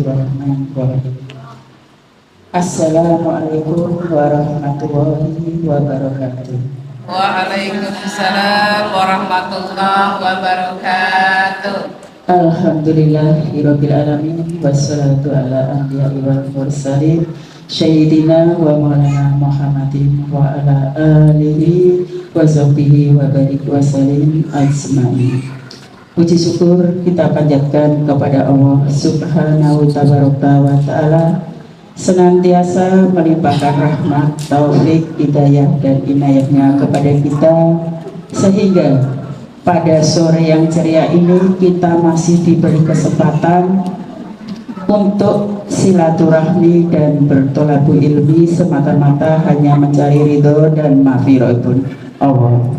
Bismillahirrahmanirrahim. Assalamualaikum warahmatullahi wabarakatuh. Waalaikumsalam warahmatullahi wabarakatuh. Alhamdulillahirabbil alamin wassalatu ala anbiya'i wal mursalin sayyidina wa maulana Muhammadin wa ala alihi wa sahbihi wa barik wa salim ajma'in. Puji syukur kita panjatkan kepada Allah Subhanahu wa ta'ala, senantiasa melimpahkan rahmat, taufik, hidayah dan inayahnya kepada kita, sehingga pada sore yang ceria ini kita masih diberi kesempatan untuk silaturahmi dan bertolabul ilmi semata-mata hanya mencari ridho dan maghfiratun Allah.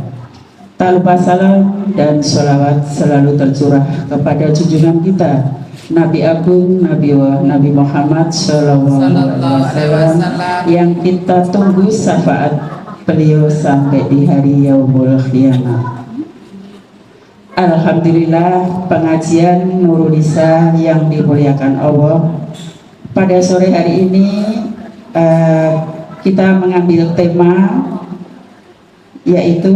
Tak lupa salam dan sholawat selalu tercurah kepada junjungan kita Nabi Agung, Nabi Muhammad Sallallahu Alaihi Wasallam, yang kita tunggu syafaat beliau sampai di hari Yaumul Qiyamah. Alhamdulillah, pengajian Nurul Nisa yang dimuliakan Allah, pada sore hari ini kita mengambil tema yaitu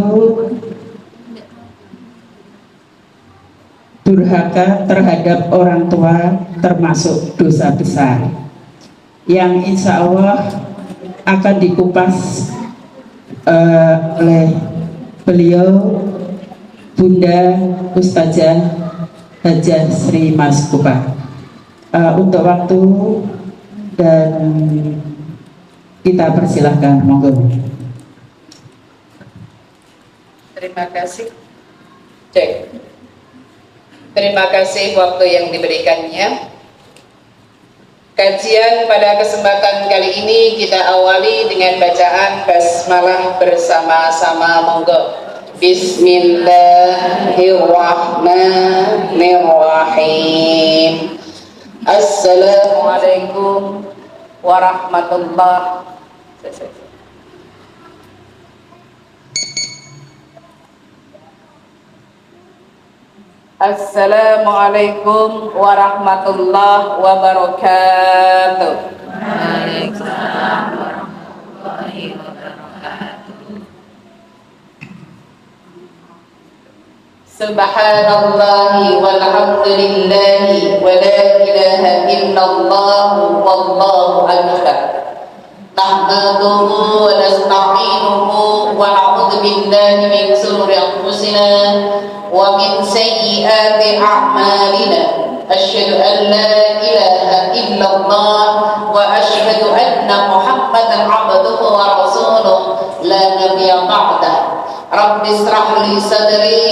durhaka terhadap orang tua termasuk dosa besar, yang insya Allah akan dikupas oleh beliau Bunda Ustazah Hajah Sri Mas Kupa. Untuk waktu dan kita persilahkan, monggo. Terima kasih. Cek. Terima kasih waktu yang diberikannya. Kajian pada kesempatan kali ini kita awali dengan bacaan basmalah bersama-sama, monggo. Bismillahirrahmanirrahim. Assalamualaikum warahmatullahi wabarakatuh. Assalamualaikum warahmatullahi wabarakatuh. Waalaikumsalam warahmatullahi wabarakatuh. Subhanallahi walhamdulillahi wa la ilaha illallah wallahu akbar. Nahmaduhu wa nasta'inuhu wa na'udzu billahi min shururi anfusina wa min sayyiati a'malina. Asyhadu an la ilaha illallah wa asyhadu anna Muhammadan 'abduhu wa rasuluh la nabiyya ba'dah. Rabbi israh li sadri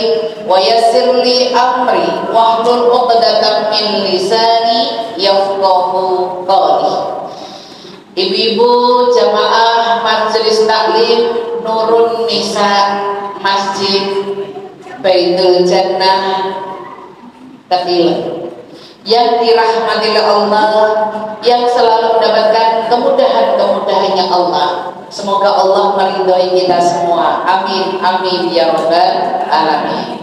wa yassir li amri wahlul 'uqdatam min lisani yafqahu qawli. Ibu-ibu jamaah Majelis Taklim Nurul Nisa Masjid Baitul Jannah Tafil yang dirahmati Allah, yang selalu mendapatkan kemudahan-kemudahannya Allah. Semoga Allah meridhai kita semua. Amin amin ya rabbal alamin.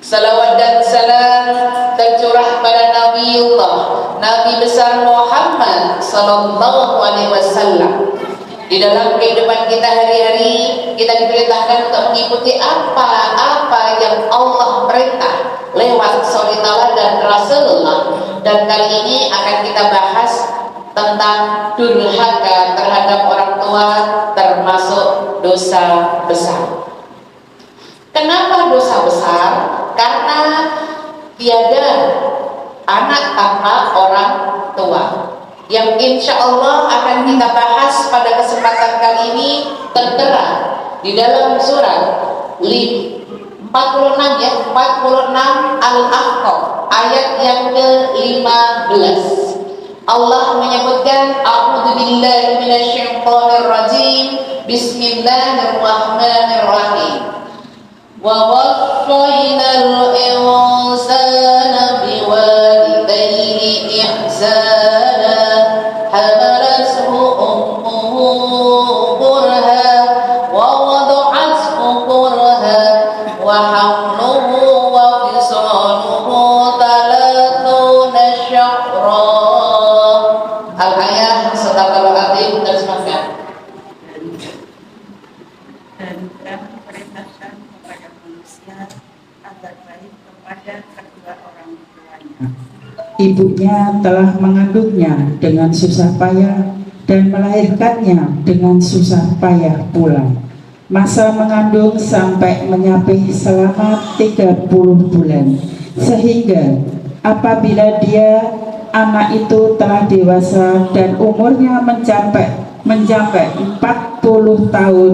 Salawat dan salam tercurah pada Nabiullah Nabi besar Muhammad sallallahu alaihi wasallam. Di dalam kehidupan kita hari-hari, kita diperintahkan untuk mengikuti apa yang Allah perintah lewat suri dan Rasulullah. Dan kali ini akan kita bahas tentang durhaka terhadap orang tua termasuk dosa besar. Kenapa dosa besar? Karena tiada anak tanpa orang tua, yang insya Allah akan kita bahas pada kesempatan kali ini tertera di dalam surat 46 Al-Ahqaf ayat yang ke-15. Allah menyebutkan a'udzubillahi minasyaitonirrajim, bismillahirrahmanirrahim. Wa wasainal insana biwalidayhi ihsana hamalathu ummuhu kurha wa wada'athu kurha wa hamluhu wa fisaluhu 30 syahra ibunya telah mengandungnya dengan susah payah dan melahirkannya dengan susah payah pula. Masa mengandung sampai mencapai selama 30 bulan, sehingga apabila anak itu telah dewasa dan umurnya mencapai 40 tahun,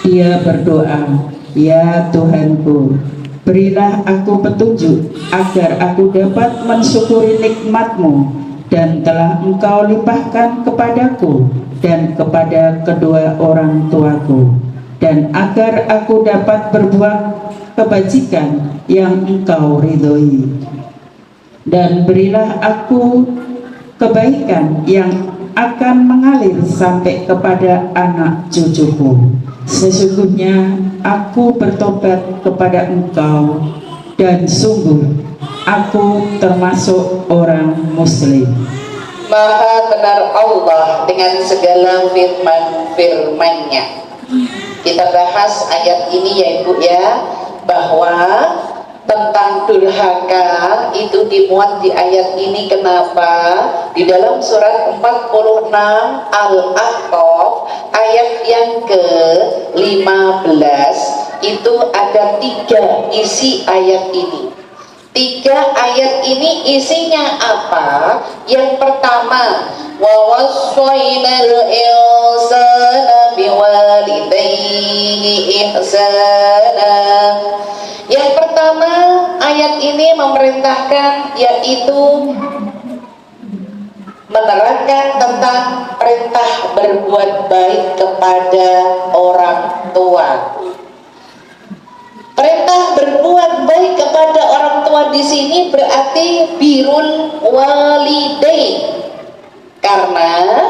dia berdoa, "Ya Tuhanku, berilah aku petunjuk agar aku dapat mensyukuri nikmat-Mu dan telah Engkau limpahkan kepadaku dan kepada kedua orang tuaku, dan agar aku dapat berbuat kebajikan yang Engkau ridhoi. Dan berilah aku kebaikan yang akan mengalir sampai kepada anak cucuku. Sesungguhnya aku bertobat kepada Engkau, dan sungguh aku termasuk orang muslim." Maha benar Allah dengan segala firman-firman-Nya. Kita bahas ayat ini ya Ibu ya, bahwa tentang durhaka itu dimuat di ayat ini. Kenapa? Di dalam surat 46 Al-Ahqaf ayat yang ke-15 itu ada 3 isi ayat ini. 3 ayat ini isinya apa? Yang pertama, wa wassaynal insana biwalidayhi ihsana. Yang pertama, ayat ini memerintahkan, yaitu menerangkan tentang perintah berbuat baik kepada orang tua. Perintah berbuat baik kepada orang tua di sini berarti birrul walidain. Karena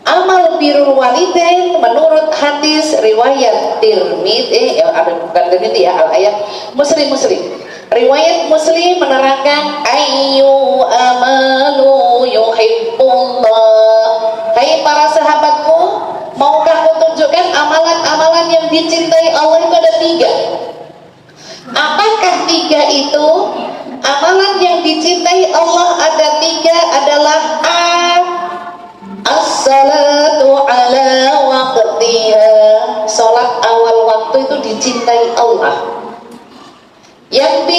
amal birrul walidain menurut hadis riwayat Tirmidzi, bukan Tirmidzi ya, al-ayat Muslim. Riwayat Muslim menerangkan ayyu amalu yuhibbullah. Hai para sahabatku, maukah aku tunjukkan amalan-amalan yang dicintai Allah itu ada 3. Apakah 3 itu? Amalan yang dicintai Allah ada 3 adalah as-salatu ala waqtiha. Salat awal waktu itu dicintai Allah. Yang B,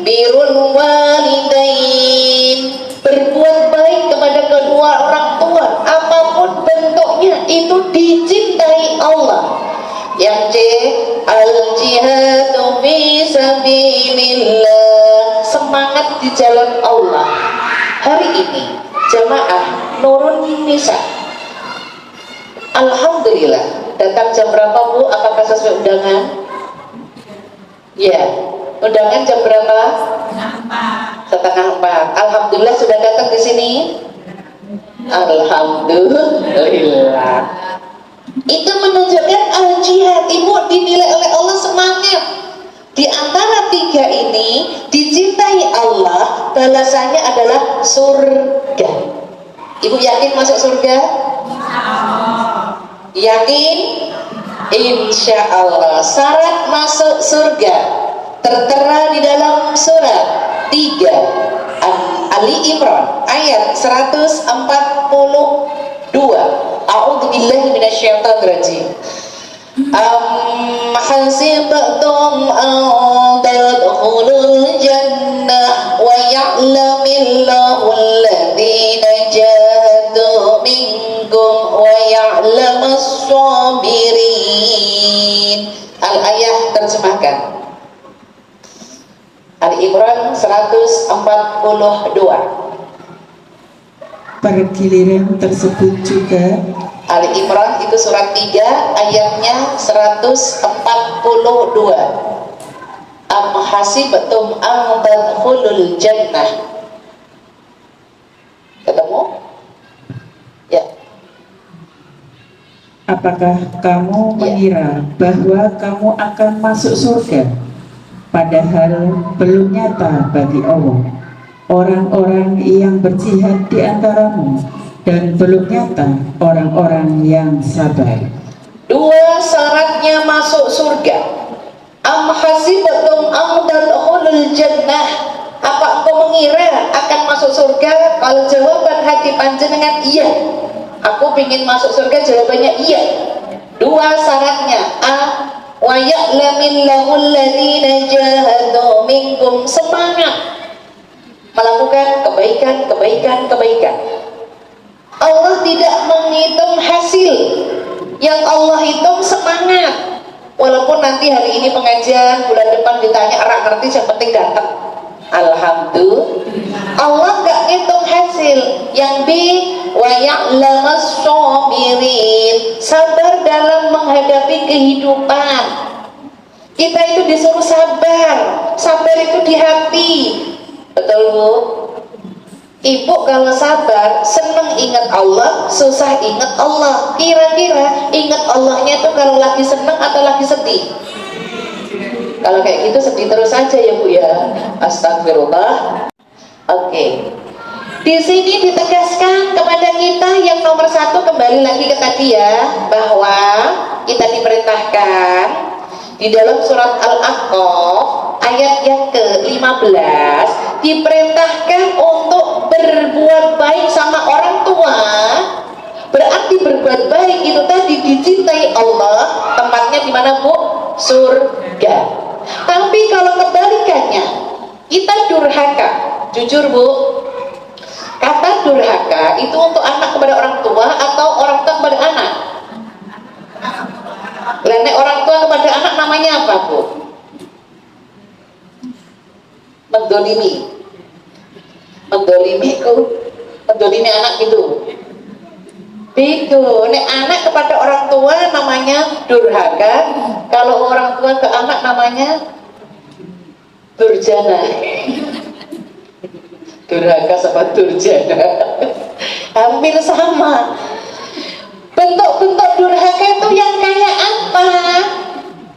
birrul walidain, berbuat baik kepada kedua orang tua apapun bentuknya itu dicintai Allah. Yang C, al-jihadu fi sabilillah, semangat di jalan Allah. Hari ini jamaah Nurun Nisa, alhamdulillah, datang jam berapa Bu? Apakah sesuai undangan? Ya, undangan jam berapa? Setengah 4. Alhamdulillah sudah datang di sini. Alhamdulillah. Itu menunjukkan al-jihad, Ibu dinilai oleh Allah semangat. Di antara 3 ini dicintai Allah, balasannya adalah surga. Ibu yakin masuk surga? Yakin? Insya Allah. Syarat masuk surga tertera di dalam surat 3 Ali Imran ayat 142. A'udzubillahi minasyaitonirrajim. Hasibtum an tadkhulul jannah wa ya'lamillahu alladhina jahadu minkum wa ya'lamas sabirin. Al-ayah terjemahkan. Ali Imran 142. Pergiliran tersebut juga Ali Imran itu surat 3 ayatnya 142. Am hasibtum an tadkhulul jannah. Ketemu? Ya. apakah kamu mengira bahwa kamu akan masuk surga, padahal belum nyata bagi Allah orang-orang yang berjihad di antaramu, dan belum nyata orang-orang yang sabar. 2 syaratnya masuk surga. Am hasibtum an tadkhulul jannah. Apa engkau mengira akan masuk surga? Kalau jawaban hati panjenengan iya, aku ingin masuk surga, jawabannya iya. Dua syaratnya: a wa ya'lamillahu alladziina jahadu minkum, semangat melakukan kebaikan. Allah tidak menghitung hasil, yang Allah hitung semangat. Walaupun nanti hari ini pengajian, bulan depan ditanya rak ngerti, yang penting datang. Alhamdulillah, Allah gak ngitung hasil. Yang wa ya'lamas sabirin, sabar dalam menghadapi kehidupan. Kita itu disuruh sabar itu di hati. Betul Bu? Ibu kalau sabar, seneng ingat Allah, susah ingat Allah. Kira-kira ingat Allahnya itu kalau lagi seneng atau lagi sedih? Kalau kayak gitu sedih terus aja ya Bu ya. Astagfirullah. Oke. Di sini ditegaskan kepada kita yang nomor satu, kembali lagi ke tadi ya, bahwa kita diperintahkan di dalam surat Al-Ahqaf ayat yang ke-15, diperintahkan untuk berbuat baik sama orang tua. Berarti berbuat baik itu tadi dicintai Allah, tempatnya di mana Bu? Surga. Tapi kalau kebalikannya, kita durhaka, jujur Bu, kata durhaka itu untuk anak kepada orang tua atau orang tua kepada anak? Nek orang tua kepada anak namanya apa Bu? Mendolimi anak gitu. Begitu. Nek anak kepada orang tua namanya durhaka, kalau orang tua ke anak namanya durjana. Durhaka sama durjana hampir sama. Bentuk-bentuk durhaka itu yang kayak apa?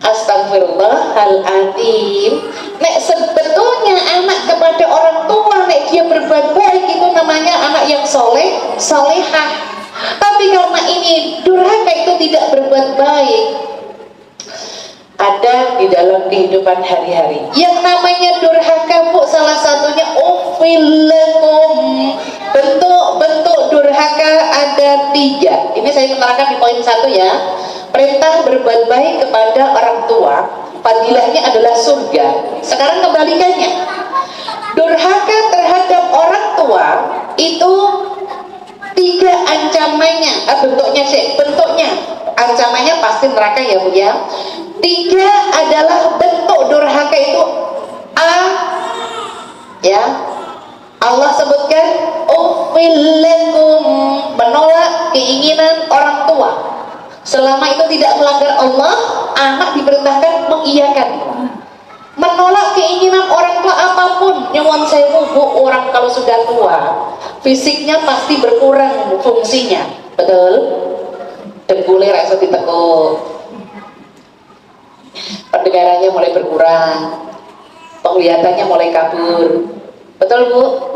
Astagfirullahaladzim. Nek sebetulnya anak kepada orang tua, nek dia berbuat baik, itu namanya anak yang soleh, solehah. Tapi karena ini durhaka, itu tidak berbuat baik, ada di dalam kehidupan hari-hari. Yang namanya durhaka Bu, salah satunya ufillakum. Bentuk-bentuk durhaka ada 3. Ini saya menerangkan di poin 1 ya. Perintah berbuat baik kepada orang tua, fadilahnya adalah surga. Sekarang kebalikannya, durhaka terhadap orang tua itu 3 ancamannya. Bentuknya ancamannya pasti neraka ya Bu ya. 3 adalah bentuk durhaka itu. A ya, Allah sebutkan ufillakum, menolak keinginan orang tua. Selama itu tidak melanggar Allah, anak diperintahkan mengiyakan. Menolak keinginan orang tua apapun. Nyuwun sewu Bu, orang kalau sudah tua, fisiknya pasti berkurang fungsinya. Betul? Dengkulnya rasa ditekuk, pendengarannya mulai berkurang, penglihatannya mulai kabur. Betul Bu?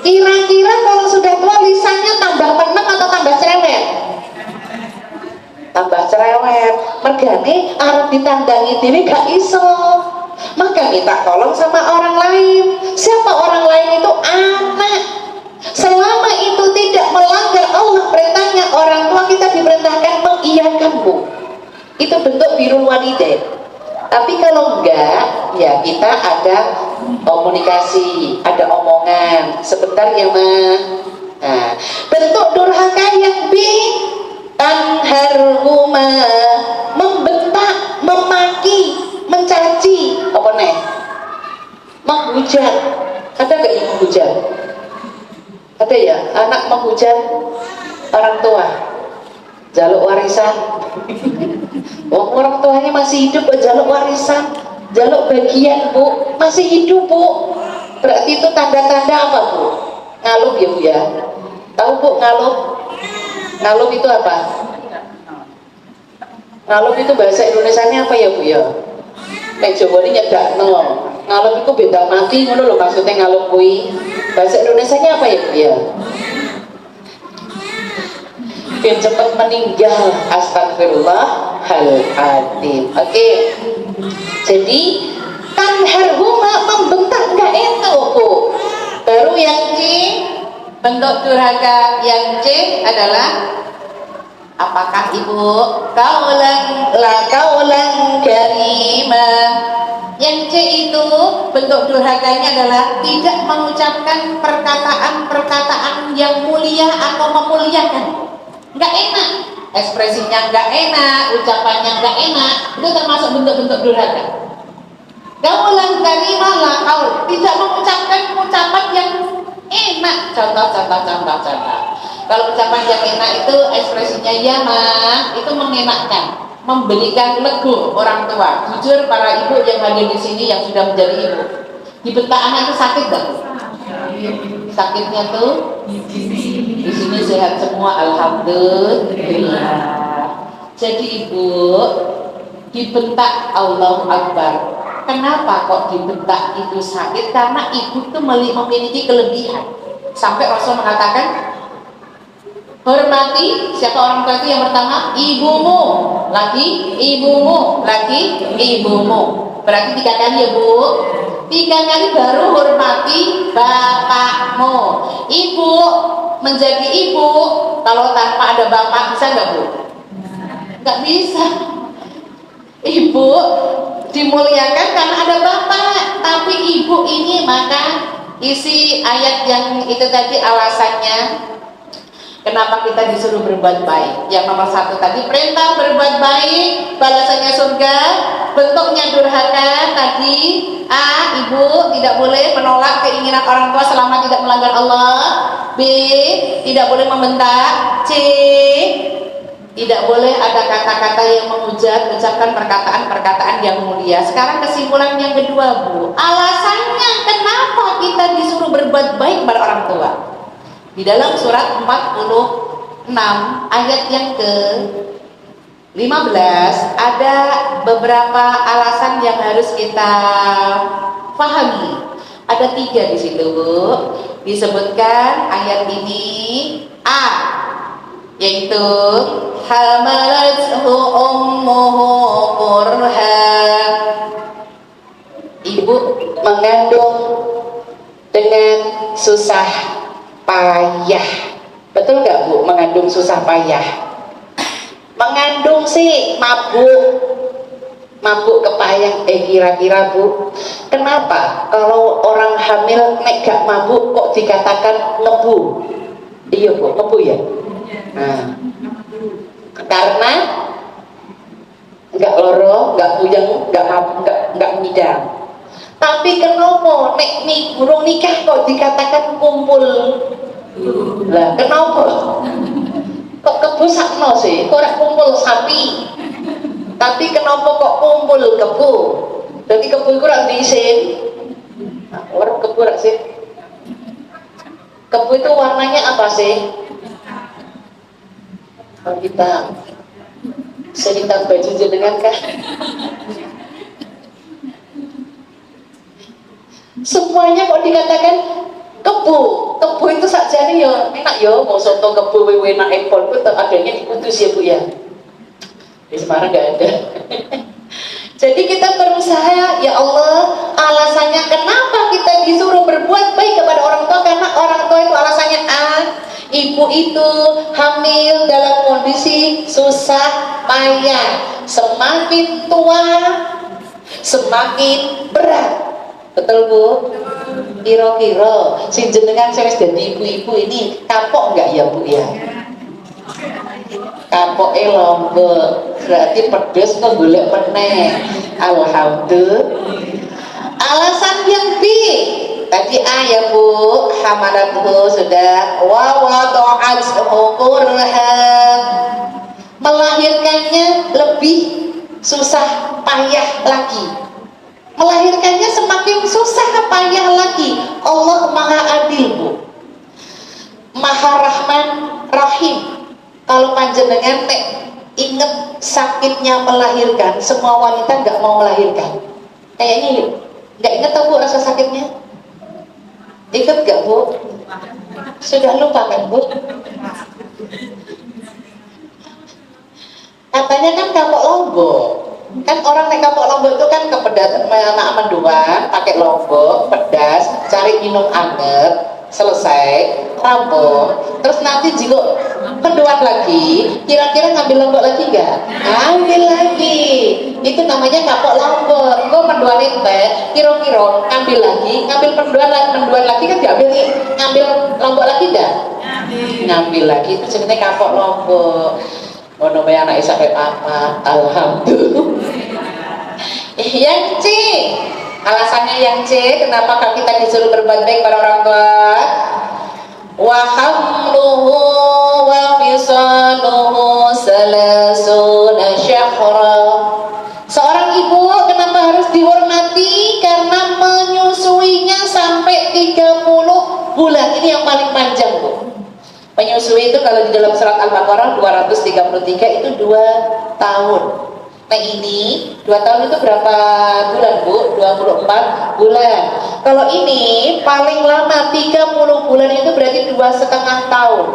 Kira-kira kalau sudah tua lisannya tambah meneng atau tambah cerewet? Tambah cerewet. Mergane arep ditandangi diri gak iso, maka minta tolong sama orang lain. Siapa orang lain itu? Anak. Selama itu tidak melanggar Allah perintahnya orang tua, kita diperintahkan mengiyakan Bu. Itu bentuk birrul walidain. Tapi kalau enggak, ya kita ada komunikasi, ada omongan. Sebentar ya Ma. Nah, bentuk durhaka yang B, tanharhuma, membentak, memaki, mencaci, apa nih? Menghujat. Ada gak yang menghujat? Ada ya, anak menghujat orang tua, jaluk warisan. Orang tuanya masih hidup, jaluk warisan, jaluk bagian Bu, masih hidup Bu. Berarti itu tanda-tanda apa Bu? Ngalup ya Bu ya. Tahu Bu ngalup? Ngalup itu apa? Ngalup itu bahasa Indonesianya apa ya Bu ya? Nek Jawa ini nyedakno. Ngalup itu beda mati, ngono lho maksudnya ngalup kuwi. Bahasa Indonesianya apa ya Bu ya? Biar cepat meninggal. Astagfirullahaladzim. Oke. Jadi tanharhuma, membentak, enggak itu Bu. Baru yang C, bentuk durhaka yang C adalah apakah Ibu? Kaulan karimah. Yang C itu bentuk durhakanya adalah tidak mengucapkan perkataan-perkataan yang mulia atau memuliakan. Nggak enak, ekspresinya nggak enak, ucapannya nggak enak, itu termasuk bentuk-bentuk durhaka. Kaulan karimah lah kaul, tidak mengucapkan ucapan yang enak. Contoh. Kalau ucapan yang enak itu ekspresinya ya mah, itu mengenakkan, memberikan lego orang tua. Jujur para ibu yang hadir di sini yang sudah menjadi ibu, dibentak anak itu sakit gak? Sakitnya tuh di sini sehat semua, alhamdulillah. Jadi ibu dibentak Allahu Akbar. Kenapa kok dibentak itu sakit? Karena ibu itu memiliki kelebihan. Sampai Rasul mengatakan, hormati siapa orang tua itu yang pertama? Ibumu, lagi ibumu, lagi ibumu. Berarti 3 kali ya Bu. 3 kali baru hormati bapakmu. Ibu menjadi ibu kalau tanpa ada bapak bisa nggak Bu? Nggak bisa. Ibu dimuliakan karena ada bapak, tapi ibu ini maka isi ayat yang itu tadi alasannya kenapa kita disuruh berbuat baik. Yang nomor 1 tadi perintah berbuat baik, balasannya surga. Bentuknya durhaka tadi A, ibu tidak boleh menolak keinginan orang tua selama tidak melanggar Allah. B, tidak boleh membentak. C, tidak boleh ada kata-kata yang menghujat, ucapkan perkataan-perkataan yang mulia. Sekarang kesimpulan yang kedua Bu, alasannya kenapa kita disuruh berbuat baik kepada orang tua. Di dalam surat 46 ayat yang ke-15 ada beberapa alasan yang harus kita pahami. Ada 3 di situ Bu. Disebutkan ayat ini A, yaitu hamalathu ummuhu kurha. Ibu mengandung dengan susah payah. Betul nggak Bu? Mengandung susah payah. Mengandung sih mabuk kepayang. Kira-kira Bu, kenapa kalau orang hamil nek gak mabuk kok dikatakan ngebu? Iya Bu, ngebu ya. Nah, karena nggak loro, nggak puyeng, nggak ngidam. Tapi kenapa nek burung nikah kok dikatakan kumpul? Lah kenapa? Kok kebu sakno sih? Kok ora kumpul sapi? Tapi kenapa kok kumpul kebu? Jadi kebu itu ora diisin. Nah, orang kebu ora sih? Kebu itu warnanya apa sih? Kalau kita sehitam baju jenengan kan? Semuanya kok dikatakan kebu itu saja nih ya enak ya, mau soto kebu enak empol itu adanya di Kudus ya Bu ya. Di Semarang nggak ada. Jadi kita berusaha, ya Allah, alasannya kenapa kita disuruh berbuat baik kepada orang tua, karena orang tua itu alasannya A, ibu itu hamil dalam kondisi susah payah, semakin tua semakin berat. Betul Bu? Kira-kira sing jenengan saya jadi ibu-ibu ini kapok nggak ya Bu ya? Kapoknya lombok, berarti pedes ngegolek meneh. Alhamdulillah. Alasan yang B tadi A ya Bu, hamalathu sudah, wa wada'athu kurha, melahirkannya lebih susah payah lagi. Melahirkannya semakin susah payah lagi. Allah Maha Adil Bu, Maha Rahman Rahim. Kalau panjenengan inget sakitnya melahirkan, semua wanita nggak mau melahirkan. Kayaknya nggak inget tau Bu rasa sakitnya? Ingat nggak Bu? Sudah lupa kan Bu? Katanya kan kapok lombok. Kan orang nek kapok Lombok itu kan kepedas, anak menduan, pakai lombok, pedas, cari minum anget, selesai, rampung, terus nanti jika menduan lagi, kira-kira ngambil lombok lagi nggak? Ngambil lagi, itu namanya kapok Lombok. Gue menduan itu, kira-kira ngambil lagi, ngambil menduan lagi kan diambil, ngambil lombok lagi nggak? Ngambil lagi, itu sebenarnya kapok Lombok. Ngono bae anak sampai apa? Alhamdulillah. Yang C, alasannya yang C, kenapa kita disuruh berbuat baik pada orang tua? Wa hamluhu wa fisaluhu salasuna syahra. Seorang ibu kenapa harus dihormati? Karena menyusuinya sampai 30 bulan. Ini yang paling panjang, Bu. Menyusui itu kalau di dalam surat Al-Baqarah 233 itu 2 tahun. Nah ini 2 tahun itu berapa bulan, Bu? 24 bulan. Kalau ini paling lama 30 bulan itu berarti 2,5 tahun.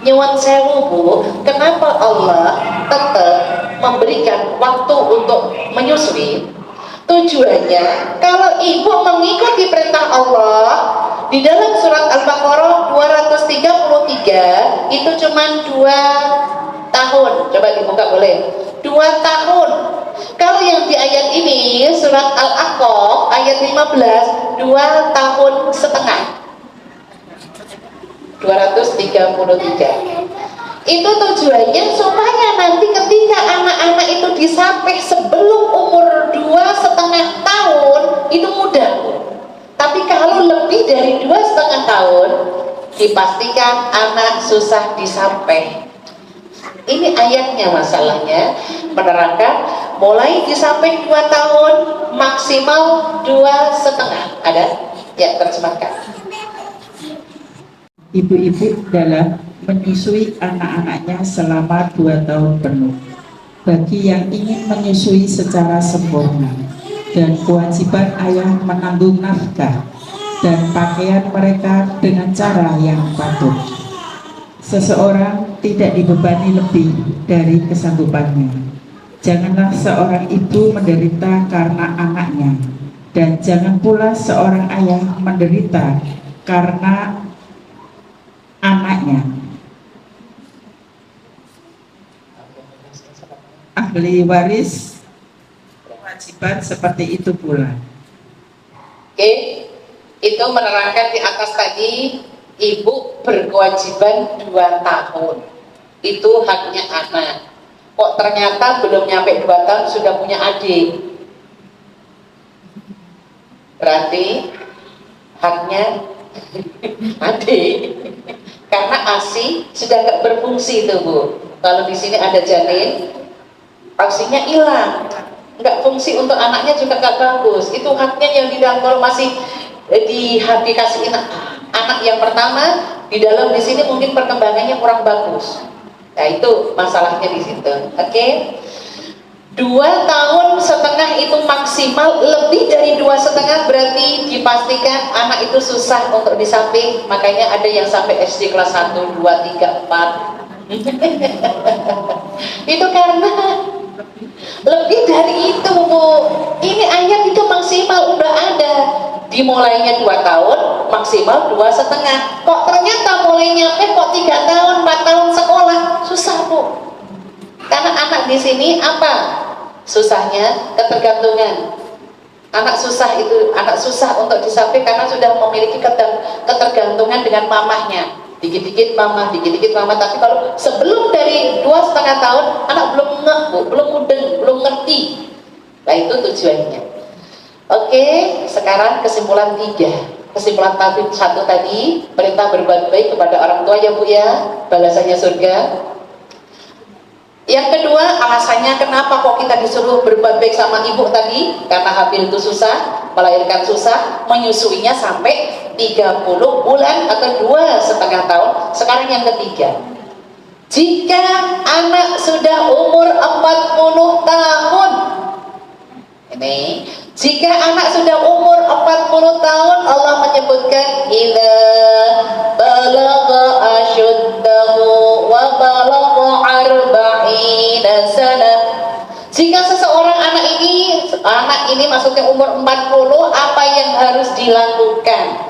Nyuwun sewu, Bu, kenapa Allah tetap memberikan waktu untuk menyusui? Tujuannya kalau ibu mengikuti perintah Allah di dalam surat Al-Baqarah 233 itu cuma 2 tahun. Coba dibuka boleh. 2 tahun. Kalau yang di ayat ini surat Al-Aqaf ayat 15 2 tahun setengah. 233. Itu tujuannya supaya nanti ketika anak-anak itu disapih sebelum umur 2,5 tahun itu mudah. Tapi kalau lebih dari 2,5 tahun dipastikan anak susah disapih. Ini ayatnya masalahnya menerangkan mulai disapih 2 tahun maksimal 2,5. Ada? Ya, terjemahkan. Ibu-ibu dalam menyusui anak-anaknya selama 2 tahun penuh. Bagi yang ingin menyusui secara sempurna, dan kewajiban ayah menanggung nafkah dan pakaian mereka dengan cara yang patut. Seseorang tidak dibebani lebih dari kesanggupannya. Janganlah seorang ibu menderita karena anaknya, dan jangan pula seorang ayah menderita karena anaknya. Ahli waris kewajiban seperti itu pula. Oke, itu menerangkan di atas tadi ibu berkewajiban 2 tahun. Itu haknya anak. Kok ternyata belum nyampe 2 tahun sudah punya adik? Berarti haknya adik. Karena ASI sudah nggak berfungsi itu, Bu. Kalau di sini ada janin, ASI-nya hilang, nggak fungsi untuk anaknya juga nggak bagus. Itu haknya yang di dalam kalau masih dikasih anak yang pertama di dalam di sini mungkin perkembangannya kurang bagus. Nah itu masalahnya di situ. Oke. 2,5 tahun itu maksimal, lebih dari 2,5 berarti dipastikan anak itu susah untuk disapih. Makanya ada yang sampai SD kelas 1, 2, 3, 4 itu karena lebih dari itu, Bu. Ini ayat itu maksimal udah ada, dimulainya 2 tahun maksimal 2,5. Kok ternyata mulai nyampe kok 3 tahun 4 tahun sekolah susah, Bu. Karena anak di sini apa susahnya? Ketergantungan. Anak susah untuk disapih karena sudah memiliki ketergantungan dengan mamahnya. Dikit-dikit mama. Tapi kalau sebelum dari 2,5 tahun anak belum belum mudeng, belum ngerti. Nah itu tujuannya. Oke, sekarang kesimpulan 3. Kesimpulan 1 tadi, perintah berbuat baik kepada orang tua ya Bu ya, balasannya surga. Yang kedua, alasannya kenapa kok kita disuruh berbuat baik sama ibu tadi? Karena hamil itu susah, melahirkan susah, menyusuinya sampai 30 bulan atau 2,5 tahun. Sekarang yang ketiga, jika anak sudah umur 40 tahun, ini jika anak sudah umur 40 tahun, Allah menyebutkan idza balagha asyuddahu wa balagha arba'ina sana. Jika ini maksudnya umur 40, apa yang harus dilakukan?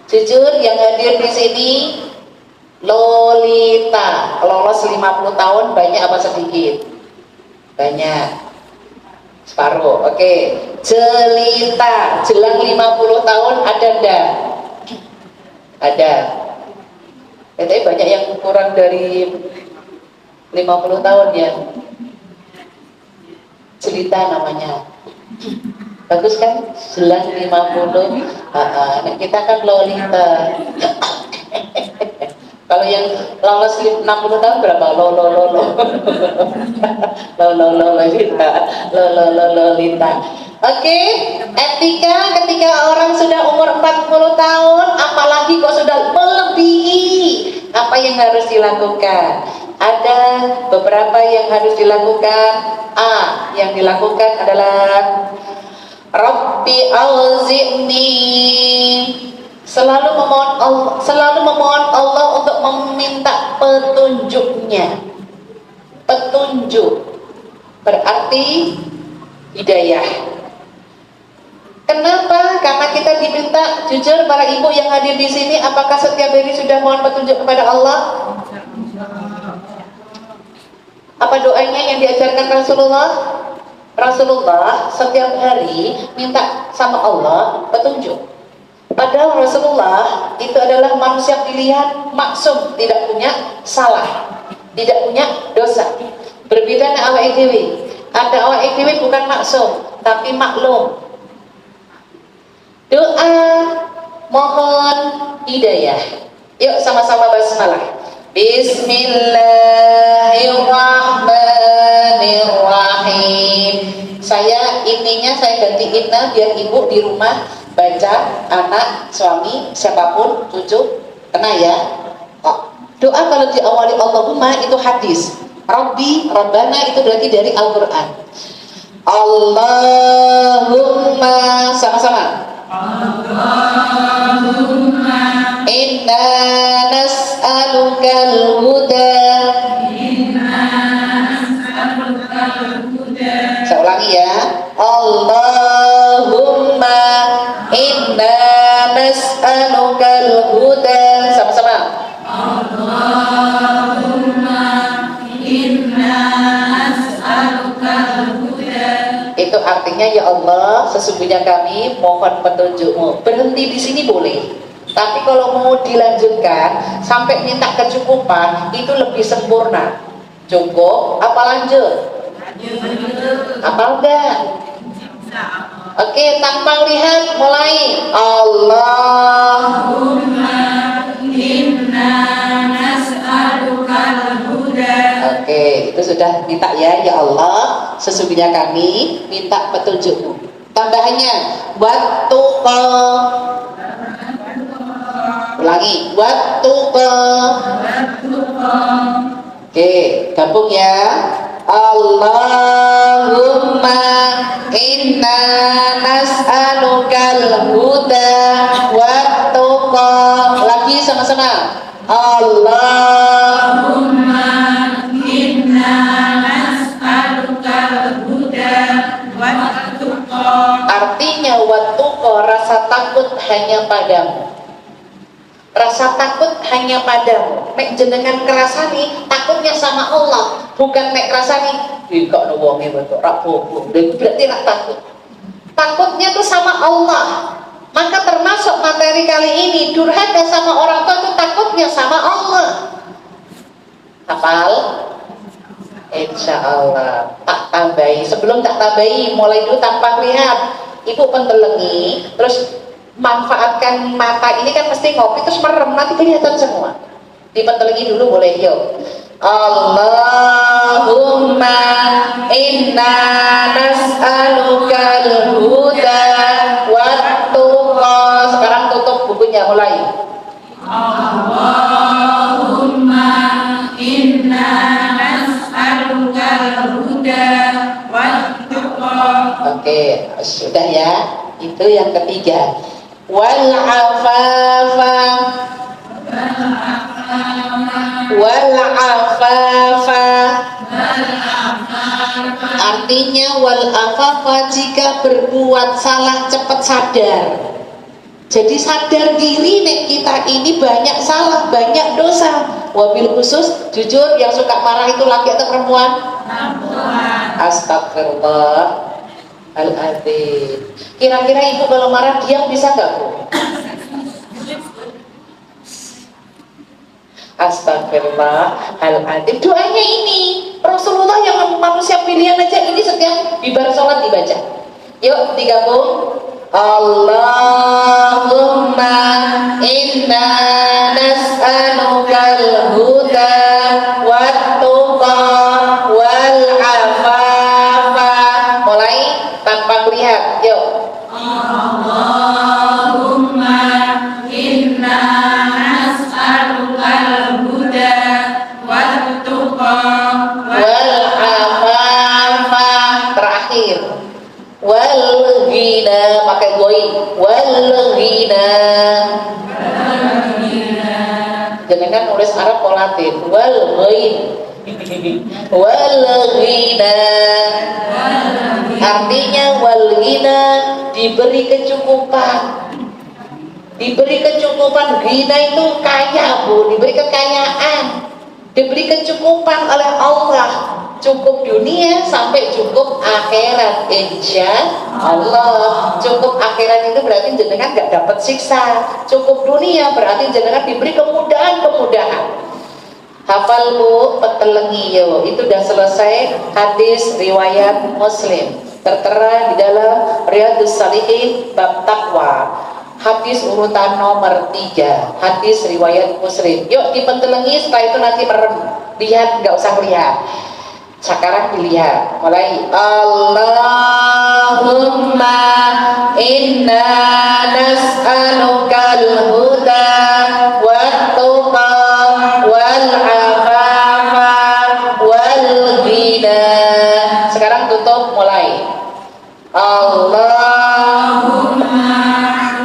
Jujur yang hadir di sini Lolita, lolos 50 tahun banyak apa sedikit? Banyak. Separuh. Oke. Jelita, jelang 50 tahun ada enggak? Ada. Tapi banyak yang kurang dari 50 tahun ya. Jelita namanya. Bagus kan? Jelang 50. Kita kan Lolita. Kalau yang lolos 60 tahun berapa? Lolita. Oke, etika ketika orang sudah umur 40 tahun, apalagi kok sudah melebihi, apa yang harus dilakukan? Ada beberapa yang harus dilakukan. A, yang dilakukan adalah Rabbi auzi'ni, selalu memohon Allah untuk meminta petunjuknya. Petunjuk berarti hidayah. Kenapa? Karena kita diminta, jujur para ibu yang hadir di sini, apakah setiap hari sudah mohon petunjuk kepada Allah? Apa doanya yang diajarkan Rasulullah? Rasulullah setiap hari minta sama Allah petunjuk. Padahal Rasulullah itu adalah manusia pilihan, maksum, tidak punya salah, tidak punya dosa. Berbeda dengan awake dhewe. Ada awake dhewe bukan maksum, tapi maklum. Doa mohon hidayah. Yuk sama-sama basmalah. Bismillahirrahmanirrahim. Saya intinya saya ganti inna biar ibu di rumah baca, anak, suami, siapapun, cucu, kena ya. Oh, doa kalau diawali Allahumma itu hadis. Rabbi, Rabbana itu berarti dari Al-Quran. Allahumma, sama-sama. Allahumma inna nas'alukal huda. Saya ulangi ya. Allahumma inna nas'alukal huda. Sama-sama. Allahumma inna nas'alukal huda. Itu artinya ya Allah, sesungguhnya kami mohon petunjuk-Mu. Berhenti di sini boleh. Tapi kalau mau dilanjutkan sampai minta kecukupan, itu lebih sempurna. Cukup apa lanjut? Apa enggak? Oke, tanpa lihat mulai. Allahumma inna nas'alukal huda. Oke, itu sudah minta ya. Ya Allah, sesungguhnya kami minta petunjuk-Mu. Tambahannya wattuqa. Ulangi, wattuqa. Oke, gabung ya. Allahumma inna nas'alukal huda wattuqa. Lagi sama-sama. Allahumma inna nas'alukal huda wattuqa. Artinya wattuqa, rasa takut hanya padamu. Rasa takut hanya padamu. Mek jenengan kerasani, takutnya sama Allah, bukan mek kerasani kok wonge betul rapopo. Berarti nak takut. Takutnya tuh sama Allah. Maka termasuk materi kali ini, durhaka sama orang tua itu takutnya sama Allah. Hafal? Insya Allah. Tak tambahi. Sebelum tak tambahi, mulai dulu tanpa lihat. Ibu pentelengi, terus manfaatkan mata ini kan mesti ngopi terus merem, nanti kelihatan semua. Dipentelengi dulu boleh yuk. Allahumma inna nas'alukal huda wattuqa. Sekarang tutup bukunya mulai. Allahumma inna nas'alukal huda wattuqa. Oke, sudah ya. Itu yang ketiga. Wal afafa. Wal afafa. artinya wal afafa, jika berbuat salah cepat sadar. Jadi sadar diri nek kita ini banyak salah, banyak dosa. Wabil khusus jujur yang suka marah itu laki atau perempuan? Perempuan. Astagfirullahaladzim. Kira-kira ibu kalau marah diam bisa nggak bu? Astagfirullahaladzim. Doanya ini Rasulullah yang manusia pilihan aja ini setiap bibar sholat dibaca. Yuk digabung. Allahumma inna nas'alukal huda wat tuqa wal afafa. Mulai tanpa melihat. Yuk. Allahumma inna nas'alukal huda wat tuqa Wal afafa. Terakhir. Wal ghina, pakai goi. Wal ghina. Jangan nulis Arab atau Latin. Wal ghin. Wal ghina. Artinya wal ghina, diberi kecukupan. Diberi kecukupan. Ghina itu kaya bu, diberi kekayaan, diberi kecukupan oleh Allah. Cukup dunia sampai cukup akhirat, insya Allah. Cukup akhirat itu berarti jenengan gak dapat siksa. Cukup dunia berarti jenengan diberi kemudahan-kemudahan. Hafal bu, petelengi yo. Itu udah selesai hadis riwayat Muslim. Tertera di dalam Riyadhus Shalihin bab takwa. Hadis urutan nomor 3. Hadis riwayat Muslim. Yuk dipentelengi, setelah itu nanti merem. Lihat, gak usah lihat. Sekarang dilihat. Mulai. Allahumma inna nas'alukal huda wat tuqa wal afafa wal ghina. Sekarang tutup, mulai. Allahumma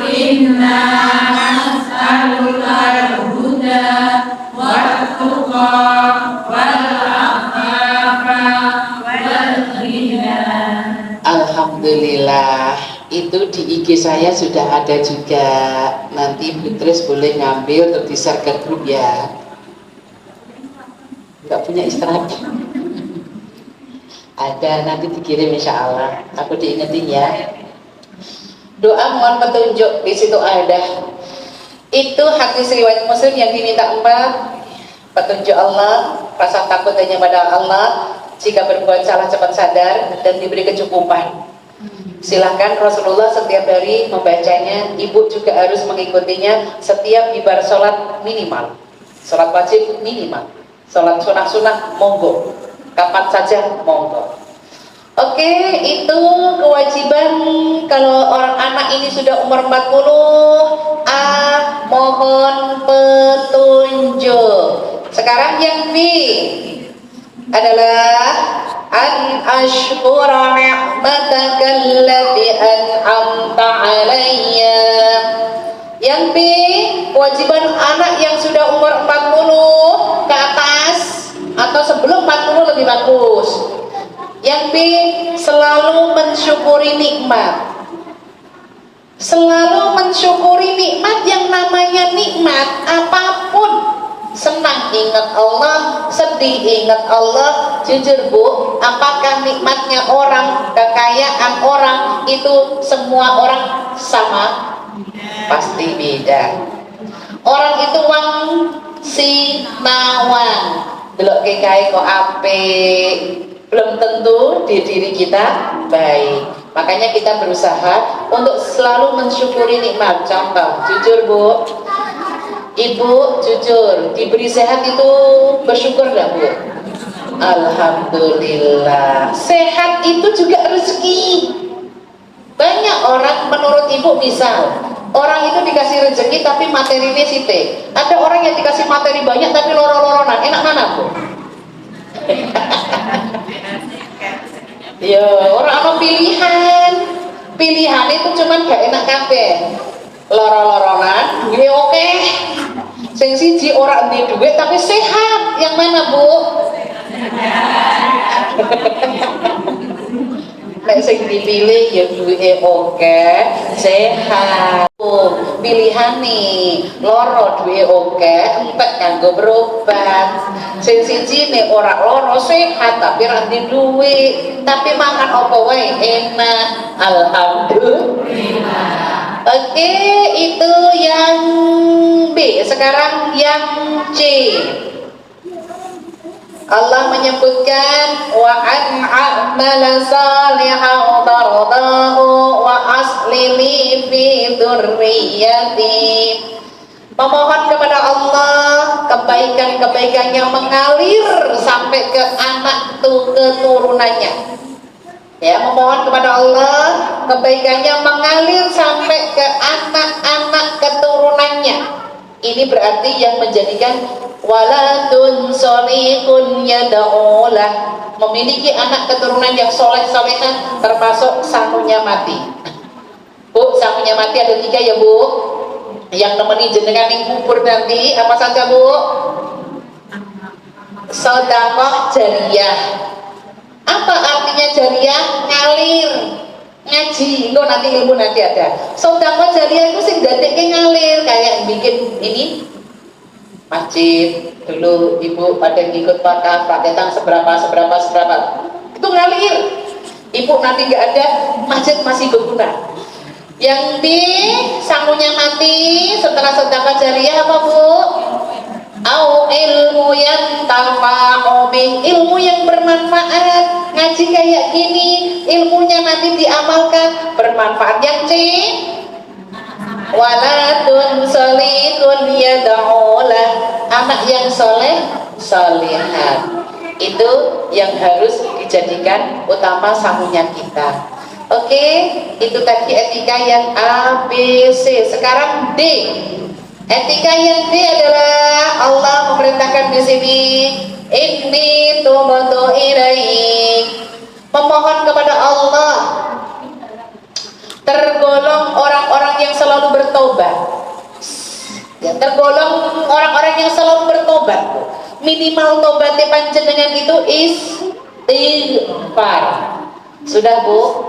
inna nas'alukal huda wat tuqa wal afafa wal ghina. Alhamdulillah, itu di IG saya sudah ada juga. Nanti Bu Tris boleh ngambil untuk di-share ke grup ya. Nggak punya istirahat. Ada, nanti dikirim insya Allah. Aku diingetin ya. Doa mohon petunjuk, di situ ada. Itu hadis riwayat Muslim yang diminta 4. Petunjuk Allah, rasa takut hanya pada Allah. Jika berbuat salah cepat sadar dan diberi kecukupan. Silahkan, Rasulullah setiap hari membacanya. Ibu juga harus mengikutinya setiap ibadah sholat minimal. Sholat wajib minimal. Sholat sunah-sunah monggo. Kapan saja monggo. Oke, itu kewajiban kalau orang anak ini sudah umur 40. A, mohon petunjuk. Sekarang yang B adalah an ashkura ni'mataka allati an'amta alayya. Yang B, kewajiban anak yang sudah umur 40 ke atas atau sebelum 40 lebih bagus. Yang B, selalu mensyukuri nikmat. Selalu mensyukuri nikmat. Yang namanya nikmat apapun. Senang ingat Allah, sedih ingat Allah. Jujur bu, apakah nikmatnya orang, kekayaan orang itu semua orang sama? Pasti beda. Orang itu wang sinawang, delok kekai kok apik, belum tentu di diri kita baik. Makanya kita berusaha untuk selalu mensyukuri nikmat. Contoh, jujur bu, ibu jujur, diberi sehat itu bersyukur gak bu? Alhamdulillah. Sehat itu juga rezeki. Banyak orang menurut ibu, misal orang itu dikasih rezeki tapi materinya sithik. Ada orang yang dikasih materi banyak tapi loro-loronan. Enak mana bu? Ya, orang ada pilihan. Pilihan itu cuman gak enak kabeh. Loro-loronan, duwe oke. Sing siji ora ndek duit tapi sehat. Yang mana, Bu? sing dipilih ya duwe oke, sehat. Pilihan nih, loro duwe oke, entek kanggo berobat. Sing siji nek ora loro sehat tapi ra duwe, tapi makan apa wae enak. Alhamdulillah. Oke, itu yang B. Sekarang yang C. Allah menyebutkan wa an a'mala salihan tardahu wa aslili fi dzurriyyati. Memohon kepada Allah kebaikan-kebaikan yang mengalir sampai ke anak keturunannya. Ya, memohon kepada Allah kebaikannya mengalir sampai ke anak-anak keturunannya. Ini berarti yang menjadikan waladun solihun yada'ulah, memiliki anak keturunan yang soleh-solehah, termasuk sangunya mati. Bu, sangunya mati ada 3 ya Bu, yang nemeni jenengan yang kubur nanti apa saja Bu? Sedekah jariyah. Apa artinya jariyah? Ngalir, ngaji. Engko nanti ilmu nanti ada. Sedekah jariyah itu sing dadekke ngalir, kayak bikin ini masjid dulu ibu pada ikut wakaf praktetan seberapa itu ngalir. Ibu nanti nggak ada, masjid masih berguna. Yang B, sangunya mati setelah sedekah jariyah apa Bu? Au ilmu yang tafa'u bih, ilmu yang bermanfaat. Ngaji kayak gini, ilmunya nanti diamalkan, bermanfaat. Yang C, waladun solihun yada'ulah, anak yang soleh solihah. Itu yang harus dijadikan utama sangunya kita. Oke, itu tadi etika yang A, B, C. Sekarang D. Etika yang D adalah Allah memerintahkan di sini, inni tubtu ilaik, memohon kepada Allah, tergolong orang-orang yang selalu bertobat. Ya, tergolong orang-orang yang selalu bertobat. Minimal tobatnya panjenengan itu istighfar. Sudah Bu?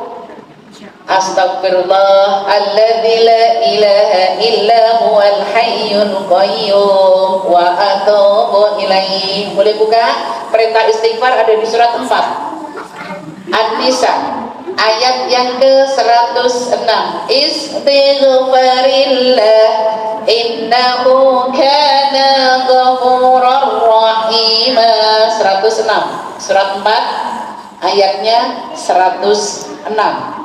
Astagfirullah alladzi la ilaha illa huwal hayyul qayyum wa atubu ilaihi. Boleh buka? Perintah istighfar ada di surat 4 An-Nisa ayat yang ke-106. Istighfarillah innahu kana ghafurar rahima. 106 surat 4 ayatnya 106.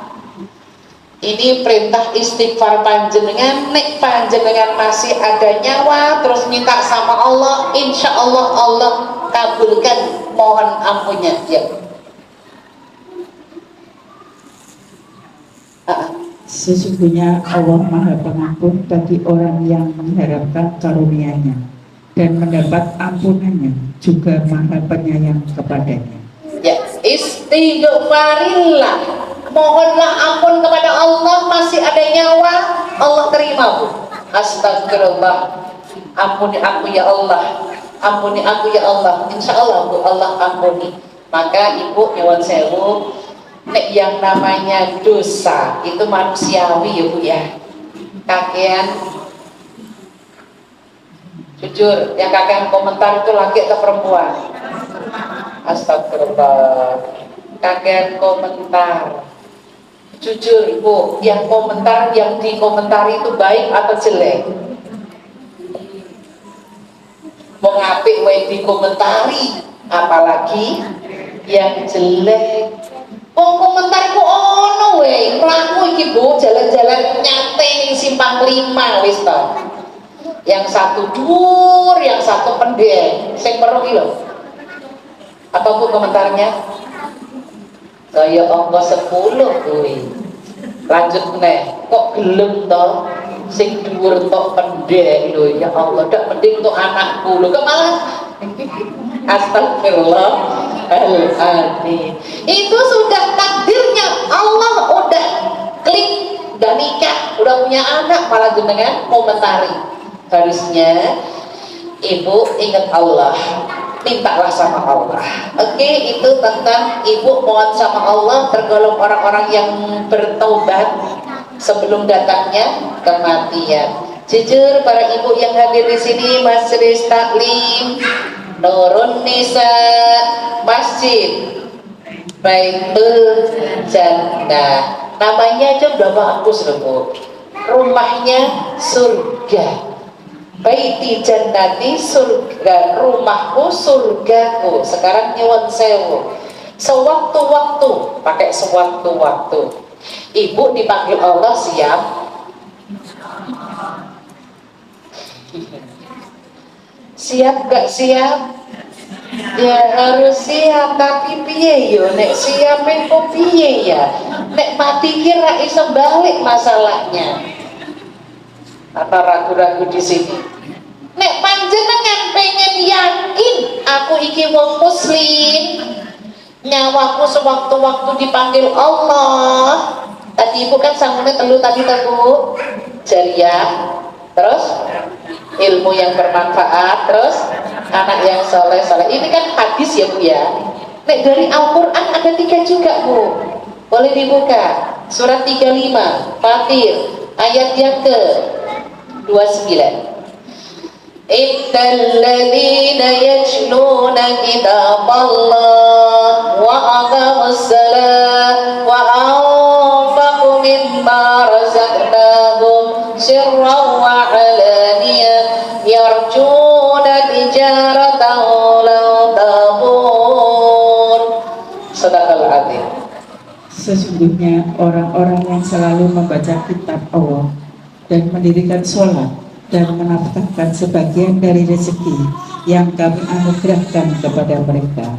Ini perintah istighfar panjenengan. Nek panjenengan masih ada nyawa terus minta sama Allah, insya Allah Allah kabulkan mohon ampunnya ya. Sesungguhnya Allah Maha Pengampun bagi orang yang mengharapkan karunia-Nya dan mendapat ampunannya, juga Maha Penyayang kepadanya. Ya, istighfarillah, mohonlah ampun kepada Allah, masih ada nyawa, Allah terima Bu. Astagfirullah, ampuni aku ya Allah, ampuni aku ya Allah, insya Allah Bu, Allah ampuni. Maka Ibu nyuwun sewu, nek yang namanya dosa itu manusiawi ya Bu ya. Kakean jujur, yang kakean komentar itu laki atau perempuan? Astagfirullah, kakean komentar. Jujur Bu, yang komentar, yang dikomentari itu baik atau jelek? Mau ngapik wae dikomentari, apalagi yang jelek. Komentar ku ono wae, mlaku iki Bu, jalan-jalan nyate ning simpang 5 wis to. Yang satu dur, yang satu pendek, sing perlu iki lho. Apa Bu komentarnya? Kaya angka 10 kuwi. Lanjut meneh, kok gelem to sing dhuwur tok pendek lho, ya Allah, dak mending untuk anakku lho, kok malah astagfirullahaladzim. Itu sudah takdirnya Allah, udah klik, udah nikah, udah punya anak, malah jenengan komentari. Harusnya Ibu ingat Allah, mintalah sama Allah. Oke, itu tentang ibu mohon sama Allah tergolong orang-orang yang bertaubat sebelum datangnya kematian. Jujur para ibu yang hadir di sini, Majelis Taklim Nurun Nisa Masjid Baitul Jannah, namanya aja udah bagus loh Bu. Rumahnya surga. Baiti jannati, surga, rumahku surgaku. Sekarang nyuwun sewu, sewaktu-waktu, pakai sewaktu-waktu ibu dipanggil Allah siap? Siap gak siap? Ya harus siap, tapi piye yo nek siap kok piye ya? Nek mati kira iso balik masalahnya. Atau ragu-ragu di sini. Nek panjenengan pengen yakin aku iki wong muslim, nyawaku sewaktu-waktu dipanggil Allah. Tadi ibu kan sangune telu tadi Bu, jariah, terus ilmu yang bermanfaat, terus anak yang soleh. Ini kan hadis ya Bu ya. Nek dari Al-Quran ada 3 juga Bu, boleh dibuka surat 35 Fatir ayat yang ke 29. Innal ladzina yajluna kitaballah wa aqamus salah wa anfaqu mimma razaqnahum sirran wa alaniyah yarjuna tijaratan lan tabur. Sadaqal adzim. Sesungguhnya orang-orang yang selalu membaca kitab Allah dan mendirikan sholat dan menafkahkan sebagian dari rezeki yang kami anugerahkan kepada mereka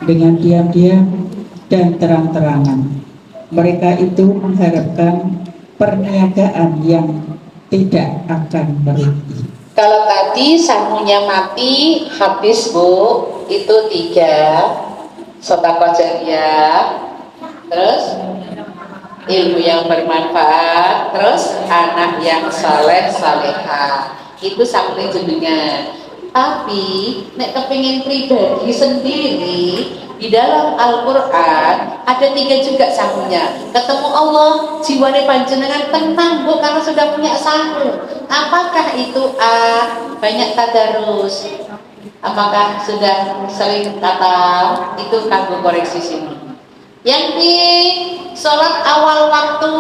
dengan diam-diam dan terang-terangan. Mereka itu mengharapkan perniagaan yang tidak akan merugi. Kalau tadi sangunya mati habis Bu, itu 3 sedekah jariyah, terus ilmu yang bermanfaat, terus anak yang saleh salehah, itu sampai jenengan. Tapi nek kepingin pribadi sendiri, di dalam Al-Quran ada 3 juga sangunya. Ketemu Allah, jiwane panjenengan tenang Bu karena sudah punya sangu. Apakah itu banyak tadarus? Apakah sudah sering kata? Itu kanggo koreksi sini. Yang di sholat awal waktu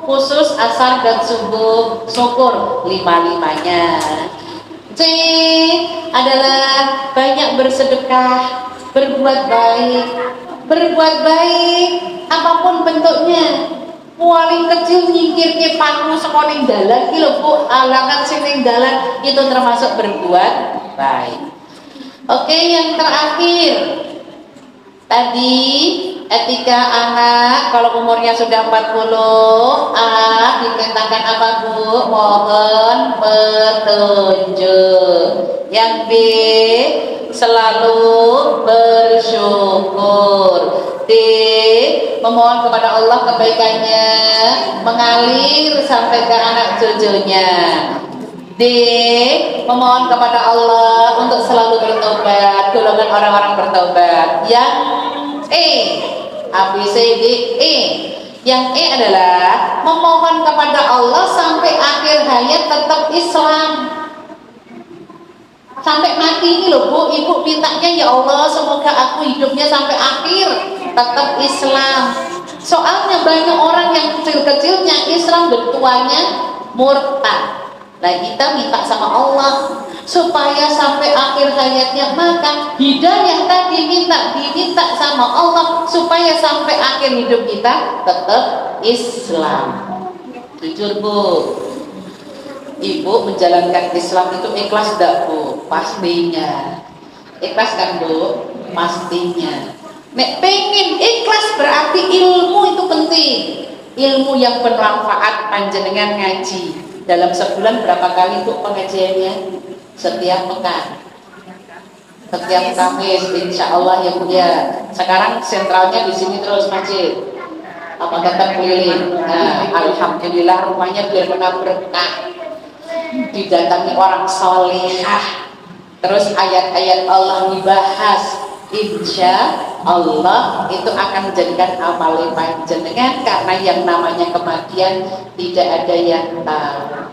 khusus asar dan subuh, syukur 5-5-nya. C adalah banyak bersedekah, berbuat baik apapun bentuknya. Paling kecil nyingkir ke paku sekoning dalan iki lho Bu, alangan sing ning dalan itu termasuk berbuat baik. Oke, yang terakhir tadi etika anak kalau umurnya sudah 40 diperintahkan apa Bu? Mohon petunjuk. Yang B selalu bersyukur. D memohon kepada Allah kebaikannya mengalir sampai ke anak cucunya. D memohon kepada Allah untuk selalu bertobat, golongan orang-orang bertobat. Yang E A B C D E. Yang E adalah memohon kepada Allah sampai akhir hayat tetap Islam. Sampai mati ini loh Bu, ibu mintanya ya Allah semoga aku hidupnya sampai akhir tetap Islam. Soalnya banyak orang yang kecil-kecilnya Islam dan tuanya murtad. Nah kita minta sama Allah supaya sampai akhir hayatnya, maka hidayah tadi diminta sama Allah supaya sampai akhir hidup kita tetap Islam. Jujur Bu, ibu menjalankan Islam itu ikhlas enggak Bu? Pastinya ikhlas kan Bu? Pastinya. Nek pengen ikhlas berarti ilmu itu penting. Ilmu yang bermanfaat. Panjenengan ngaji dalam sebulan berapa kali Bu pengajiannya? Setiap pekan, setiap Kamis, insya Allah ya Bu ya. Sekarang sentralnya di sini terus masjid. Apa kata keliling? Nah, alhamdulillah rumahnya biar benar berkah. Didatangi orang solehah, terus ayat-ayat Allah dibahas, insya Allah itu akan menjadikan amal panjenengan, karena yang namanya kematian tidak ada yang tahu.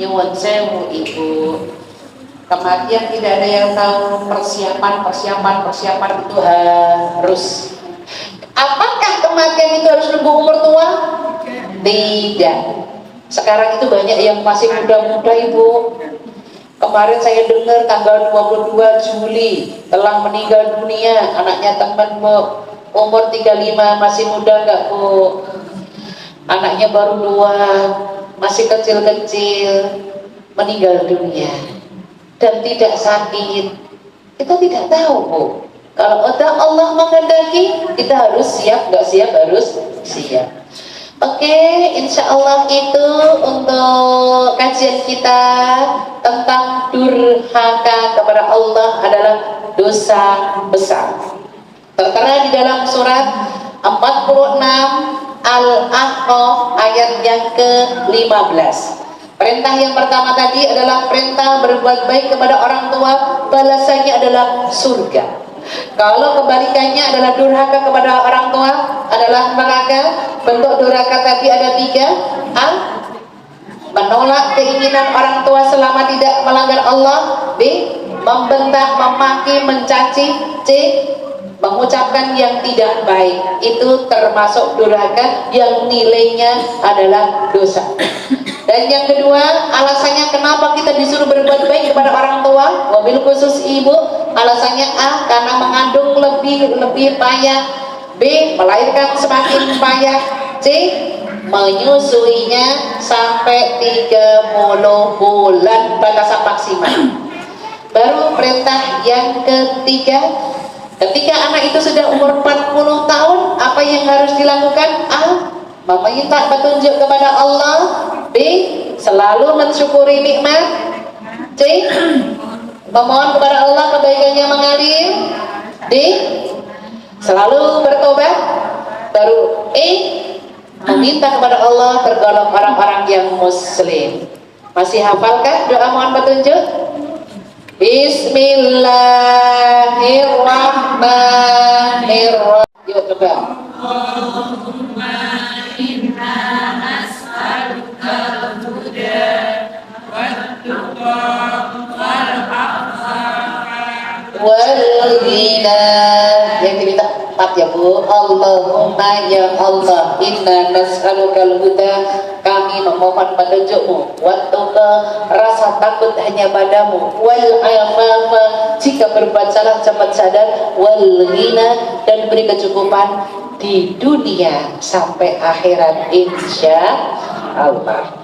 Nyuwun sewu ibu, kematian tidak ada yang tahu. Persiapan itu harus. Apakah kematian itu harus nunggu umur tua? Tidak. Sekarang itu banyak yang masih muda-muda ibu. Kemarin saya dengar tanggal 22 Juli telah meninggal dunia anaknya teman bu, umur 35, masih muda enggak bu? Anaknya baru 2, masih kecil-kecil, meninggal dunia dan tidak sakit. Kita tidak tahu bu. Kalau Allah menghendaki, kita harus siap, enggak siap harus siap. Oke, insya Allah itu untuk kajian kita tentang durhaka kepada Allah adalah dosa besar. Tertera di dalam surat 46 Al-Ahqaf ayat yang ke-15. Perintah yang pertama tadi adalah perintah berbuat baik kepada orang tua, balasannya adalah surga. Kalau kebalikannya adalah durhaka kepada orang tua adalah neraka. Bentuk durhaka tadi ada 3. A. Menolak keinginan orang tua selama tidak melanggar Allah. B. Membentak, memaki, mencaci. C. Mengucapkan yang tidak baik. Itu termasuk durhaka yang nilainya adalah dosa. Dan yang kedua, alasannya kenapa kita disuruh berbuat baik kepada orang tua, wabil khusus ibu, alasannya A. Karena mengandung lebih payah. B. Melahirkan semakin payah. C. Menyusuinya sampai 30 bulan batasan maksimal. Baru perintah yang ketiga, ketika anak itu sudah umur 40 tahun, apa yang harus dilakukan? A. Meminta petunjuk kepada Allah. B. Selalu mensyukuri nikmat. C. Memohon kepada Allah kebaikannya mengalir. D. Selalu bertobat. Baru E. Meminta kepada Allah tergolong orang-orang yang muslim. Masih hafalkah doa mohon petunjuk? Bismillahirrahmanirrahim. Yuk coba. Allahumma inna nas'aluka al-huda wat-tuqa wal-'afafa wal-ghina. Yang diminta 4 ya bu. Allahumma ya Allah, inna nas'alukal huda, kami memohon petunjukmu, wat-tuqa, rasa takut hanya padamu, wal-'afafa, jika berbuat salah cepat sadar, wal-ghina, dan beri kecukupan di dunia sampai akhirat insya Allah.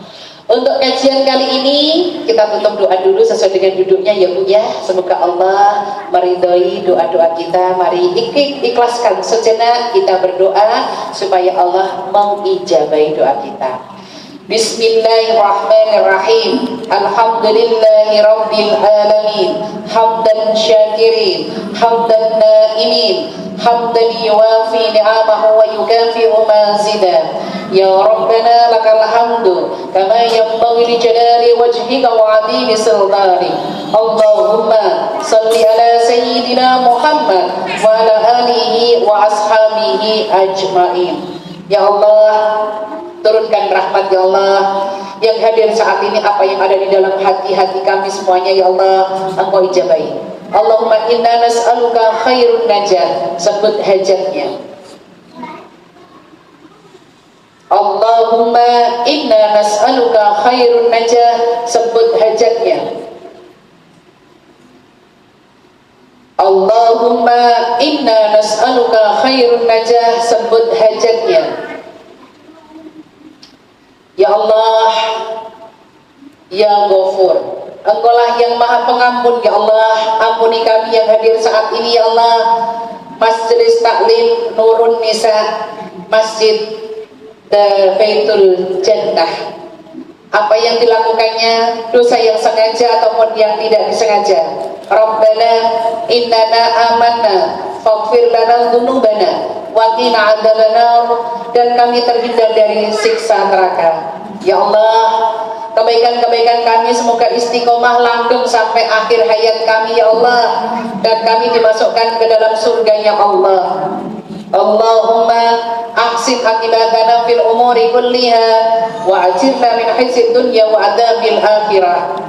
Untuk kajian kali ini kita tutup doa dulu sesuai dengan duduknya ya Bu ya. Semoga Allah meridhoi doa-doa kita. Mari ikhlaskan sejenak kita berdoa supaya Allah mengijabahi doa kita. Bismillahirrahmanirrahim. Alhamdulillahi rabbil alamin. Hamdan syakirin, hamdan naimin, hamdan yuwafi ni'amahu wa yukafi'u mazida. Ya Rabbana lakal hamdu kama yanbaghi li jalali wajhika wa 'azimi sultani. Allahumma salli ala sayyidina Muhammad wa ala alihi wa ashabihi ajmain. Ya Allah, turunkan rahmat ya Allah. Yang hadir saat ini, apa yang ada di dalam hati-hati kami semuanya ya Allah, Engkau ijabahi. Allahumma inna nas'aluka khairun najat, sebut hajatnya. Allahumma inna nas'aluka khairun najat, sebut hajatnya. Allahumma inna nas'aluka khairun najat, sebut hajatnya. Ya Allah, Ya Ghafur, Engkaulah yang Maha Pengampun ya Allah. Ampuni kami yang hadir saat ini ya Allah. Majelis Taklim Nurun Nisa, Masjid Baitul Jannah, apa yang dilakukannya, dosa yang sengaja ataupun yang tidak disengaja. Rabbana innana amanna faghfir lana dzunubana wa qina adzabannar, dan kami terhindar dari siksa neraka. Ya Allah, Kebaikan-kebaikan kami semoga istiqomah langgeng sampai akhir hayat kami ya Allah, dan kami dimasukkan ke dalam surganya Allah. Allahumma aqsim akibatana fil umuri kulliha wa ajirna min khizyid dunya wa adzabil akhirah.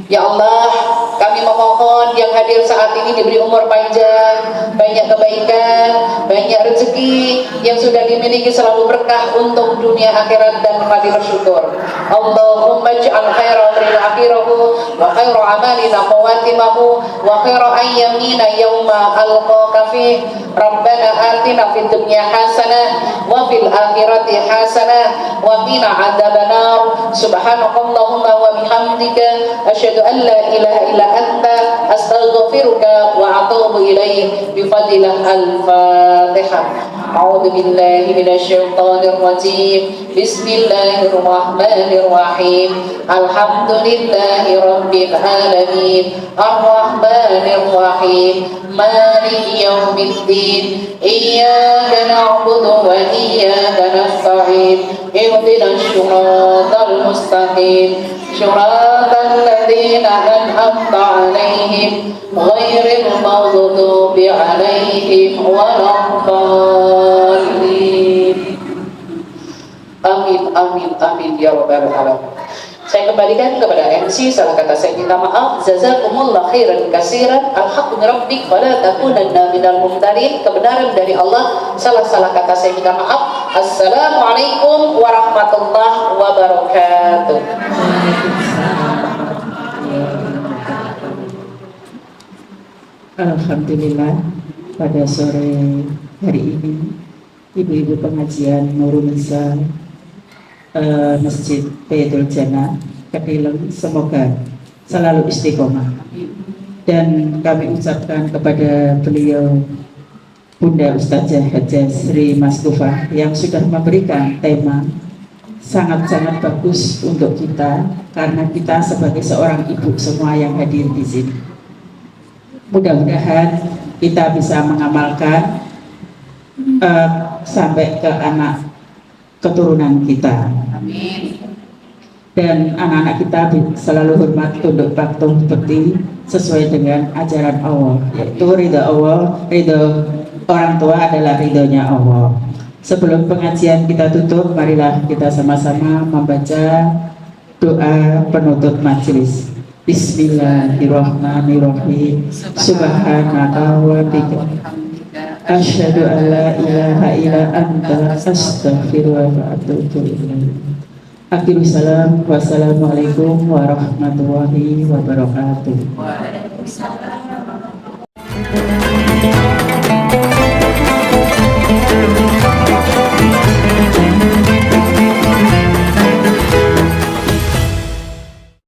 Ya Allah, kami memohon yang hadir saat ini diberi umur panjang, banyak kebaikan, banyak rezeki yang sudah dimiliki selalu berkah untuk dunia akhirat dan mati bersyukur. Allahumma ij'al khaira umrina akhirahu wa khaira amalina khawatimahu wa khaira ayyamina yawma alqaka fih. Rabbana atina fid dunya hasanah wa fil akhirati hasanah wa qina adzabannar. Subhanakallahumma wa bihamdika asyhadu an la ilaha illa anta astaghfiruka wa atubu ilaik. Bi fadilah al-Fatihah. A'udzu billahi minasyaitonir rajim. Bismillahirrahmanirrahim. Alhamdulillahi rabbil alamin. Arrahmanir rahim. Maliki yaumiddin. Iyyaka na'budu wa iyyaka nasta'in. Ihdinas siratal mustaqim. Siratal ladzina an'amta 'alaihim ghairil maghdubi 'alaihim waladdallin. Amin amin amin ya rabbal alamin. Saya kembalikan kepada MC, salah kata saya minta maaf. Jazakumullah khairan katsiran. Al-haqqu min rabbik wa la takunanna minal mumtarin. Kebenaran dari Allah, salah kata saya minta maaf. Assalamualaikum warahmatullahi wabarakatuh. Alhamdulillah, pada sore hari ini ibu-ibu pengajian Nurul Nisa Masjid Baitul Jannah Kedilem semoga selalu istiqomah, dan kami ucapkan kepada beliau Bunda Ustazah Hajah Sri Mastufah yang sudah memberikan tema sangat-sangat bagus untuk kita, karena kita sebagai seorang ibu semua yang hadir di sini. Mudah-mudahan kita bisa mengamalkan sampai ke anak keturunan kita. Amin. Dan anak-anak kita selalu hormat, tunduk patuh seperti sesuai dengan ajaran Allah, yaitu ridha Allah, ridha orang tua adalah ridhonya Allah. Sebelum pengajian kita tutup, marilah kita sama-sama membaca doa penutup majelis. Bismillahirrahmanirrahim. Subhanaka wa bihamdika asyhadu an la ilaha illa anta astaghfiruka wa atubu ilaik. Akhirul salam. Wassalamualaikum warahmatullahi wabarakatuh. Waalaikumsalam.